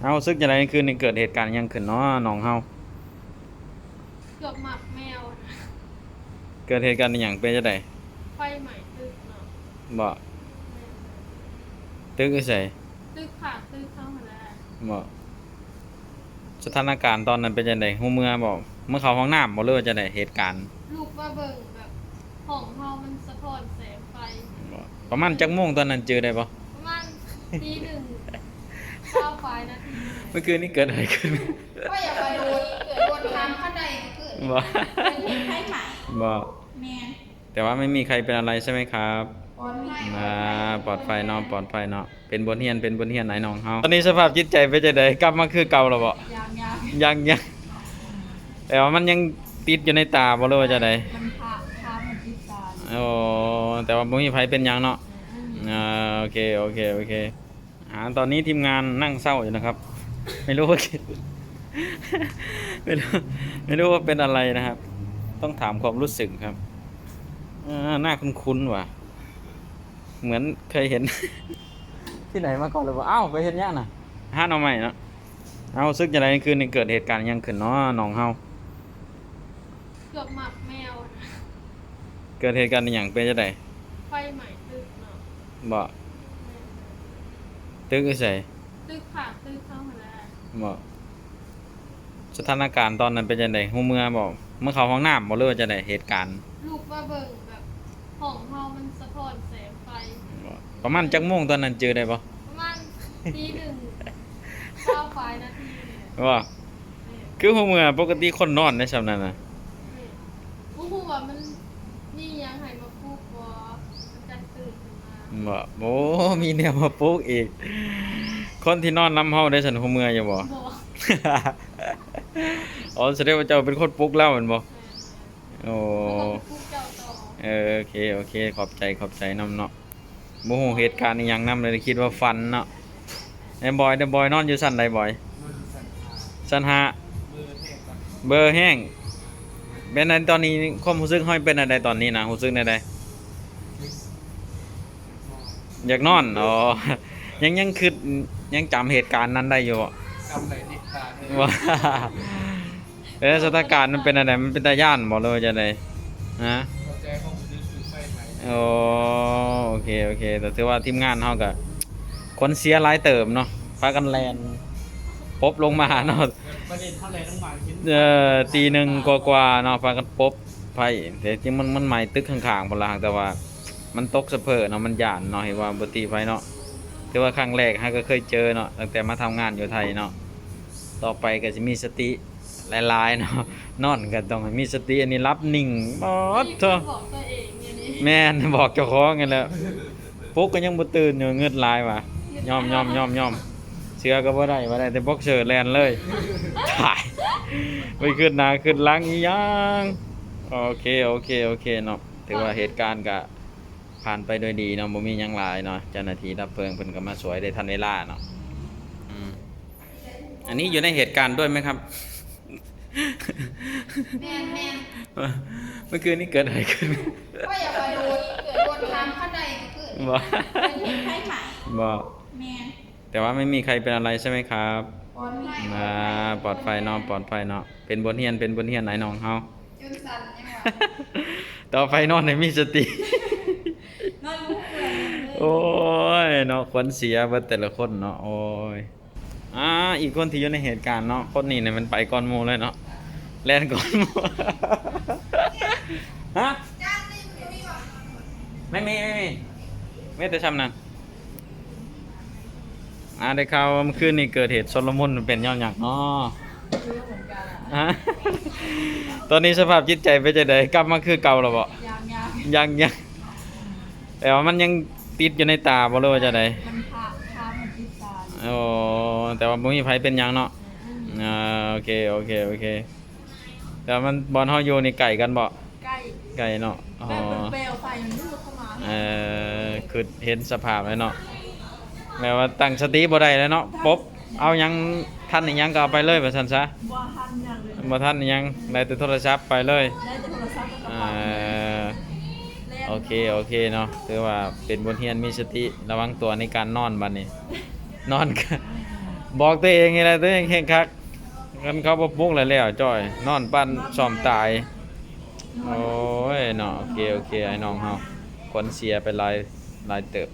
เอาซึกจะไรคืนนี้เกิดเหตุการณ์หยังขึ้นเนาะน้องเฮาเกือบหมักแมวเกิดเหตุการณ์อหย่างเป็นจังได๋ไฟใหม่ตึกเนาะบ่ตึกไสตึกค่ะตึกเข้ามาแล้วบ่สถานการณ์ตอนนั้นเป็นจังได๋ฮู้เมื่อบ่เมื่อเข้าห้องน้ำบ่หรือว่าจังได๋เหตุการณ์ลูกว่าเบิ่งแบบห้องเฮามันสะท้อนแสงไฟบ่ประมาณจักโมงตอนนั้นจื้อได้บ่ประมาณตีหนึ่งเช้าไฟนาทีเมื่อคืนนี้เกิดอะไรขึ้นก็อย่าไปโดนเกิดโดนทำข้างในเกิดบ่เป็นที่ไข้ใหม่บ่แมนแต่ว่าไม่มีใครเป็นอะไรใช่ไหมครับปลอดภัยปลอดภัยเนาะปลอดภัยเนาะเป็นบทเรียนไหนน้องเฮาตอนนี้สภาพจิตใจเป็นจังได๋กลับมาคือเก่าแล้วบ่ยังแต่ว่ามันยังติดอยู่ในตาบ่รู้ว่าจังได๋มันพามันติดตาโอ้แต่ว่าบ่มีไผเป็นหยังเนาะโอเคตอนนี้ทีมงานนั่งเศร้าอยู่นะครับไม่รู้ว่า ไม่รู้ไม่รู้ว่าเป็นอะไรนะครับต้องถามความรู้สึกครับหน้าคุ้นๆว่ะเหมือนเคยเห็น ที่ไหนมาก่อนเลยว่าอ้าวไปเห็นยังน่ะห้าหน่อใหม่เนาะเอาซึกจะไรคืนนี้เกิดเหตุการณ์ยังขึ้นเนาะน้องเฮาเกือบหมักแมวเกิดเหตุการณ์อหย่างเป็นจังได๋ไฟใหม่ตึกเนาะบ่ตึกไสตึกค่ะตึกเข้ามาแล้วบ่สถานการณ์ตอนนั้นเป็นจังได๋ฮู้เมื่อบ่เมื่อเข้าห้องน้ำบ่หรือว่าจังได๋เหตุการณ์ลูกว่าเบิ่งแบบห้องเฮามันสะท้อนแสงไฟบ่ประมาณจักโมงตอนนั้นจื้อได้บ่ประมาณตีหนึ่งเช้าไฟนาทีว่าคือฮู้เมื่อปกติคนนอนในส่ำนั้นน่ะบ่ฮู้ว่ามันมีหยังให้มาปลุกบ่มันจันตื่นขึ้นมาบ่โอ้มีแนวมาปลุกอีกคนที่นอนนำเฮาได้ซั่นฮู้เมื่ออยู่บ่ บ่ อ๋อแสดงว่าเจ้าเป็นคนปลุกแล้วแม่นบ่โอ้ปลุกเจ้าต่อโอเคขอบใจนำเนาะบ่ฮู้เหตุการณ์อีหยังนำเลยคิดว่าฝันเนาะไอ้บอยนอนอยู่ชั้นใดบอยชั้น5เบอร์แห้งเป็นอันตอนนี้ความรู้สึกเฮาเป็นอันใดตอนนี้นะรู้สึกแนวใดอยากนอนอ๋อยังคิดยังจำเหตุการณ์นั้นได้อยู่บ่จำได้ติดตาเลยว่าสถานการณ์มันเป็นอะไรมันเป็นตาย่านบอกเลยจะไดฮะใจเขาคือไฟใหม่โอเคแต่ถือว่าทีมงานเฮาก็คนเสียหลายเติมเนาะพากันแลนปบลงมาเนาะประเด็นเท่าไรต้องมาคิดตีหนึ่งกว่าเนาะพากันปบไผแต่จริงมันใหม่ตึกข้างๆบ่ล่ะแต่ว่ามันตกสะเพ้อเนาะมันย่านเนาะเห็นว่าบ่ตีไผเนาะถือว่าครั้งแรกเฮาก็เคยเจอเนาะตั้งแต่มาทำงานอยู่ไทยเนาะต่อไปก็สิมีสติหลายๆเนาะนอนกันต้องมีสติอันนี้รับนิ่งบ่เถอะบอกตัวเองอย่างนี้แม่นบอกเจ้าของกันแล้วปลุกก็ยังบ่ตื่นอยู่เงือดลายว่ะยอมเชื่อก็บ่ได้แต่บ็อกเซอร์แลนเลยตายไปขึ้นหน้าขึ้นหลังอีหยังโอเคเนาะถือว่าเหตุการณ์ก็ผ่านไปโดยดีเนาะบ่มีหยังหลายเนาะเจ้าหน้าที่ดับเพลิงเพิ่นก็มาสวยได้ทันเวลาเนาะอันนี้อยู่ในเหตุการณ์ด้วยไหมครับแมนเมื่อคืนนี้เกิดอะไรขึ้นก็อย่าไปโดนเกิดโดนทำข้างในเกิดเป็นที่ไข้ใหม่บ่แมนแต่ว่าไม่มีใครเป็นอะไรใช่ไหมครับปลอดภัยปลอดภัยเนาะเป็นบทเรียนไหนน้องเฮาจนสั่นยังวะต่อไปนอนให้มีสตินอนมุ้งเลยโอ้ยเนาะขวัญเสียเบิดแต่ละคนเนาะโอ้ยอีกคนที่อยู่ในเหตุการณ์เนาะคนนี้เนี่ยมันไปก่อนหมู่เลยเนาะแล่นก่อนหมู่ฮะไม่แต่ช้ำนั่นได้ข่าวว่าเมื่อคืนนี้เกิดเหตุชลมุนเป็นย้อนหยังเนาะฮะตอนนี้สภาพจิตใจเป็นจังได๋กลับมาคือเก่าแล้วบ่ยังแต่ว่ามันยังติดอยู่ในตาบ่รู้ว่าจังได๋มันพามันติดตาโอ้แต่ว่าบ่มีไผเป็นหยังเนาะโอเคแต่มันบอนเฮาอยู่นี่ไกลกันบ่ไกลเนาะอ๋อเปลวไฟมันลุกเข้ามาคือเห็นสภาพแล้วเนาะแม้ว่าตั้งสติบ่ได้แล้วเนาะปบเอาหยังทันอีหยังก็เอาไปเลยว่าซั่นซะบ่ทันหยังเลยบ่ทันอีหยังได้แต่โทรศัพท์ไปเลยได้แต่โทรศัพท์กับกระเป๋าโอเคเนาะถือว่าเป็นบทเรียนมีสติระวังตัวในการนอนบัดนี้น บอกตัวเองนี่แหละตัวเองแข่งคักกันเขาบ่ปลุกแล้วจ้อย นอนปั้นซ่อมตาย โอ้ยเนาะโอเคไอ้น้องเฮาผลเสียไปหลายเติบ